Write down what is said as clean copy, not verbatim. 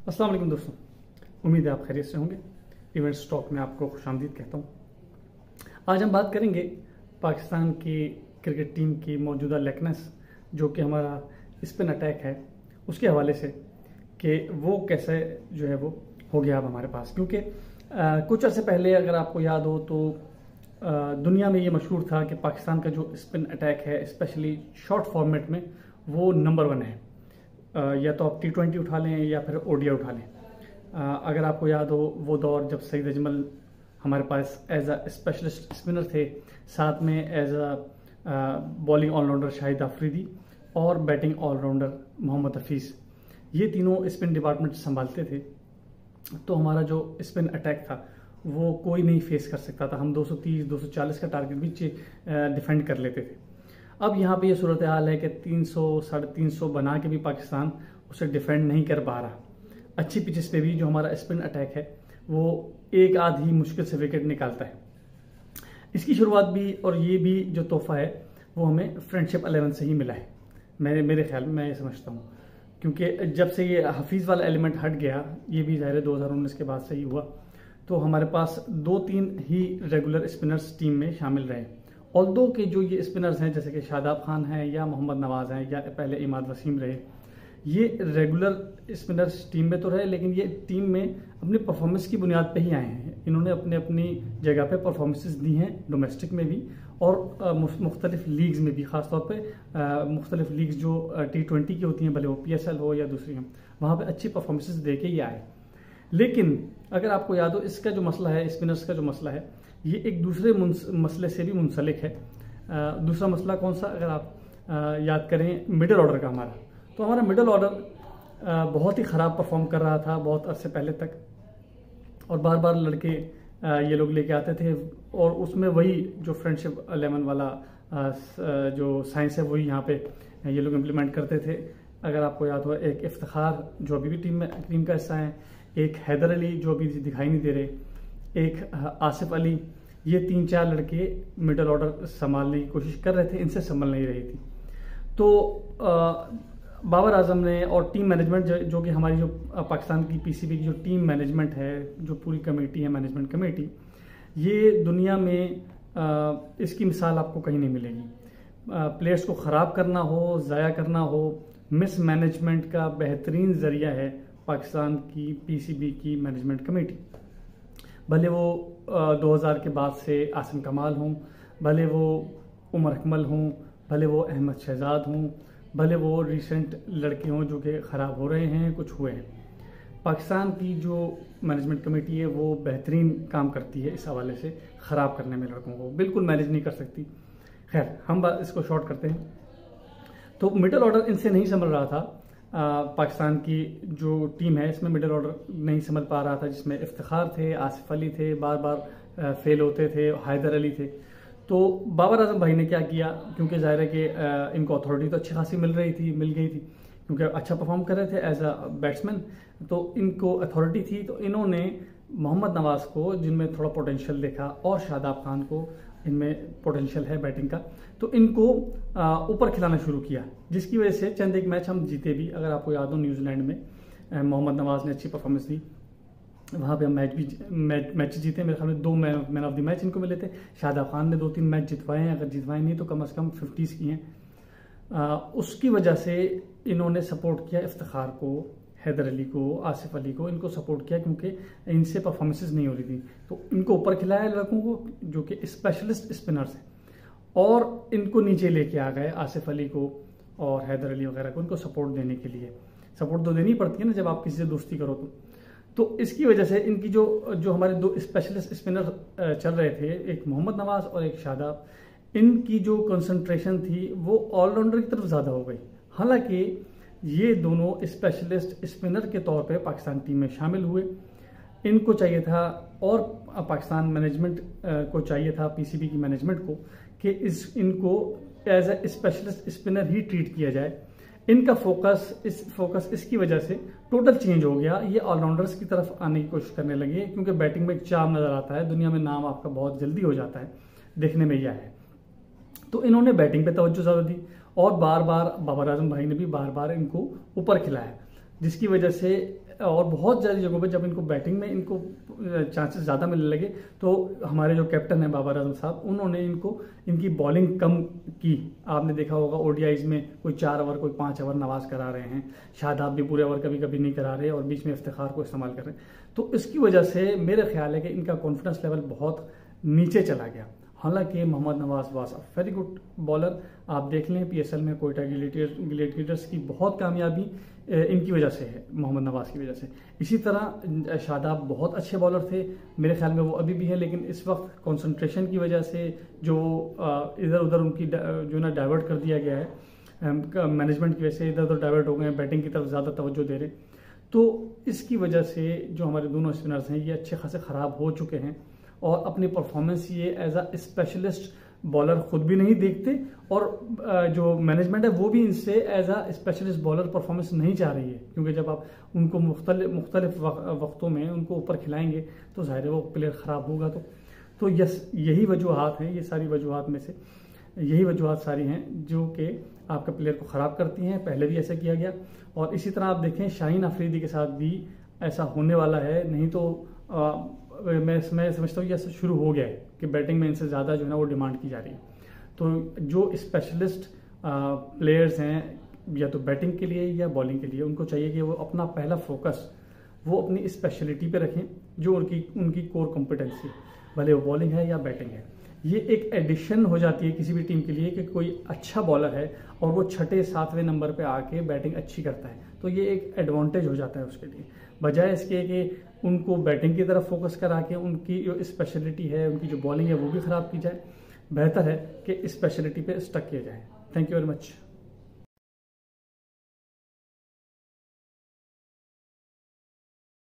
अस्सलाम वालेकुम दोस्तों, उम्मीद है आप खैरियत से होंगे। इवेंट स्टॉक में आपको खुशामदीद कहता हूँ। आज हम बात करेंगे पाकिस्तान की क्रिकेट टीम की मौजूदा लेकनेस, जो कि हमारा स्पिन अटैक है, उसके हवाले से कि वो कैसे जो है वो हो गया अब हमारे पास। क्योंकि कुछ अर्से पहले अगर आपको याद हो तो दुनिया में ये मशहूर था कि पाकिस्तान का जो स्पिन अटैक है, स्पेशली शॉर्ट फॉर्मेट में, वो नंबर 1 है। या तो आप T20 उठा लें या फिर ODI उठा लें। अगर आपको याद हो वो दौर जब सईद अजमल हमारे पास एज अ स्पेशलिस्ट स्पिनर थे, साथ में as a bowling allrounder Shahid Afridi और बैटिंग ऑलराउंडर मोहम्मद हफीज़, ये तीनों स्पिन डिपार्टमेंट संभालते थे। तो हमारा जो स्पिन अटैक था वो कोई नहीं फेस कर सकता था। हम 230-240 का टारगेट भी डिफेंड कर लेते थे। अब यहाँ पे ये सूरत हाल है कि 300-350 बना के भी पाकिस्तान उसे डिफेंड नहीं कर पा रहा। अच्छी पिचेस पे भी जो हमारा स्पिन अटैक है वो एक आध ही मुश्किल से विकेट निकालता है। इसकी शुरुआत भी और ये भी जो तोहफा है वो हमें फ्रेंडशिप 11 से ही मिला है। मेरे ख्याल में मैं ये समझता हूँ, क्योंकि जब से ये हफीज़ वाला एलिमेंट हट गया, ये भी ज़ाहिर 2019 के बाद से ही हुआ, तो हमारे पास 2-3 ही रेगुलर स्पिनर्स टीम में शामिल रहे। ऑल्दो के जो ये स्पिनर्स हैं, जैसे कि शादाब खान हैं या मोहम्मद नवाज हैं या पहले इमाद वसीम रहे, ये रेगुलर स्पिनर्स टीम में तो रहे, लेकिन ये टीम में अपनी परफॉर्मेंस की बुनियाद पे ही आए हैं। इन्होंने अपनी जगह पे परफॉर्मेंसेस दी हैं, डोमेस्टिक में भी और मुख्तलिफ लीग्स में भी। ख़ासतौर पे मुख्तलिफ लीग्स जो T20 की होती हैं, भले वो PSL हो या दूसरी हो, वहाँ पे अच्छी परफॉर्मेंसेस दे के ये आए। लेकिन अगर आपको याद हो, इसका जो मसला है, स्पिनर्स का जो मसला है, ये एक दूसरे मसले से भी मुंसलिक है। दूसरा मसला कौन सा, अगर आप याद करें मिडिल ऑर्डर का हमारा, तो हमारा मिडिल ऑर्डर बहुत ही ख़राब परफॉर्म कर रहा था बहुत अरसे पहले तक, और बार बार लड़के ये लोग लेके आते थे, और उसमें वही जो फ्रेंडशिप 11 वाला जो साइंस है वही यहाँ पे ये लोग इम्प्लीमेंट करते थे। अगर आपको याद हो, एक इफ्तिखार जो अभी भी टीम का हिस्सा है, एक हैदर अली जो अभी दिखाई नहीं दे रहे, एक आसिफ अली, ये 3-4 लड़के मिडिल ऑर्डर संभालने की कोशिश कर रहे थे, इनसे संभल नहीं रही थी। तो बाबर आजम ने और टीम मैनेजमेंट जो कि हमारी जो पाकिस्तान की PCB की जो टीम मैनेजमेंट है, जो पूरी कमेटी है, मैनेजमेंट कमेटी, ये दुनिया में इसकी मिसाल आपको कहीं नहीं मिलेगी। प्लेयर्स को ख़राब करना हो, ज़ाया करना हो, मिस मैनेजमेंट का बेहतरीन ज़रिया है पाकिस्तान की PCB की मैनेजमेंट कमेटी। भले वो 2000 के बाद से आसिम कमाल हों, भले वो उमर अकमल हों, भले वो अहमद शहजाद हों, भले वो रिसेंट लड़के हों जो कि ख़राब हो रहे हैं, कुछ हुए हैं, पाकिस्तान की जो मैनेजमेंट कमेटी है वो बेहतरीन काम करती है। इस हवाले से ख़राब करने में लड़कों को बिल्कुल मैनेज नहीं कर सकती। खैर, हम इसको शॉर्ट करते हैं। तो मिडिल ऑर्डर इनसे नहीं संभल रहा था। पाकिस्तान की जो टीम है इसमें मिडिल ऑर्डर नहीं संभल पा रहा था, जिसमें इफ्तिखार थे, आसिफ अली थे, बार बार फेल होते थे, हैदर अली थे। तो बाबर आजम भाई ने क्या किया, क्योंकि ज़ाहिर है कि इनको अथॉरिटी तो अच्छी खासी मिल गई थी, क्योंकि अच्छा परफॉर्म कर रहे थे एज अ बैट्समैन, तो इनको अथॉरिटी थी। तो इन्होंने मोहम्मद नवाज को, जिनमें थोड़ा पोटेंशियल देखा, और शादाब खान को, इनमें पोटेंशियल है बैटिंग का, तो इनको ऊपर खिलाना शुरू किया, जिसकी वजह से चंद एक मैच हम जीते भी। अगर आपको याद हो, न्यूजीलैंड में मोहम्मद नवाज ने अच्छी परफॉर्मेंस दी, वहाँ पे हम मैच जीते। मेरे ख्याल में 2 मैन ऑफ द मैच इनको मिले थे। शादाब खान ने 2-3 मैच जितवाए हैं, अगर जितवाए नहीं तो कम से कम 50s की हैं। उसकी वजह से इन्होंने सपोर्ट किया इफ्तिखार को, हैदर अली को, आसिफ अली को, इनको सपोर्ट किया, क्योंकि इनसे परफॉर्मेंसेस नहीं हो रही थी। तो इनको ऊपर खिलाया लड़कों को जो कि स्पेशलिस्ट स्पिनर्स हैं, और इनको नीचे लेके आ गए, आसिफ अली को और हैदर अली वगैरह को, इनको सपोर्ट देने के लिए। सपोर्ट तो देनी पड़ती है ना जब आप किसी से दोस्ती करो तो इसकी वजह से इनकी जो हमारे 2 स्पेशलिस्ट स्पिनर चल रहे थे, एक मोहम्मद नवाज और एक शादाब, इनकी जो कंसंट्रेशन थी वो ऑलराउंडर की तरफ ज़्यादा हो गई। हालांकि ये दोनों स्पेशलिस्ट स्पिनर के तौर पे पाकिस्तान टीम में शामिल हुए। इनको चाहिए था, और पाकिस्तान मैनेजमेंट को चाहिए था, PCB की मैनेजमेंट को, कि इनको एज ए स्पेशलिस्ट स्पिनर ही ट्रीट किया जाए। इनका फोकस इसकी वजह से टोटल चेंज हो गया। ये ऑलराउंडर्स की तरफ आने की कोशिश करने लगे, क्योंकि बैटिंग में एक चार्म नजर आता है, दुनिया में नाम आपका बहुत जल्दी हो जाता है, देखने में यह है। तो इन्होंने बैटिंग पे तवज्जो ज़्यादा दी, और बार बार बाबर आजम भाई ने भी बार बार इनको ऊपर खिलाया। जिसकी वजह से और बहुत सारी जगहों पे जब इनको बैटिंग में इनको चांसेस ज़्यादा मिलने लगे तो हमारे जो कैप्टन हैं बाबर आजम साहब, उन्होंने इनकी बॉलिंग कम की। आपने देखा होगा ओडीआईज में कोई 4 ओवर कोई 5 ओवर नवाज करा रहे हैं, शादाब भी पूरे ओवर कभी कभी नहीं करा रहे और बीच में इफ्तिखार को इस्तेमाल कर रहे हैं। तो इसकी वजह से मेरा ख्याल है कि इनका कॉन्फिडेंस लेवल बहुत नीचे चला गया। हालांकि Mohammad Nawaz was a very good bowler. आप देख लें पीएसएल में कोयटा ग्लेडिएटर्स की बहुत कामयाबी इनकी वजह से है, मोहम्मद नवाज की वजह से। इसी तरह शादाब बहुत अच्छे बॉलर थे, मेरे ख्याल में वो अभी भी है, लेकिन इस वक्त कंसंट्रेशन की वजह से जो इधर उधर उनकी जो ना डाइवर्ट कर दिया गया है मैनेजमेंट की वजह से, इधर उधर डाइवर्ट हो गए, बैटिंग की तरफ ज़्यादा तवज्जो दे रहे। तो इसकी वजह से जो हमारे दोनों स्पिनर्स हैं ये अच्छे खासे ख़राब हो चुके हैं और अपनी परफॉर्मेंस ये एज अ स्पेशलिस्ट बॉलर खुद भी नहीं देखते और जो मैनेजमेंट है वो भी इनसे as a specialist bowler performance नहीं चाह रही है, क्योंकि जब आप उनको मुख्तलिफ वक्तों में उनको ऊपर खिलाएंगे तो ज़ाहिर है वो प्लेयर ख़राब होगा। तो यही वजूहात हैं, ये सारी वजूहात में से यही वजूहात सारी हैं जो कि आपका प्लेयर को ख़राब करती हैं। पहले भी ऐसा किया गया और इसी तरह आप देखें शाहीन अफरीदी के साथ भी ऐसा होने वाला है। नहीं तो मैं समझता हूँ ये ऐसा शुरू हो गया है कि बैटिंग में इनसे ज़्यादा जो है ना वो डिमांड की जा रही है। तो जो स्पेशलिस्ट प्लेयर्स हैं या तो बैटिंग के लिए या बॉलिंग के लिए, उनको चाहिए कि वो अपना पहला फोकस वो अपनी स्पेशलिटी पे रखें जो उनकी कोर कॉम्पिटेंसी, भले वो बॉलिंग है या बैटिंग है। ये एक एडिशन हो जाती है किसी भी टीम के लिए कि कोई अच्छा बॉलर है और वो 6, 7वें नंबर पे आके बैटिंग अच्छी करता है, तो ये एक एडवांटेज हो जाता है उसके लिए, बजाय इसके कि उनको बैटिंग की तरफ फोकस करा के उनकी जो स्पेशलिटी है, उनकी जो बॉलिंग है वो भी ख़राब की जाए। बेहतर है कि स्पेशलिटी पे स्टक किया जाए। Thank you very much.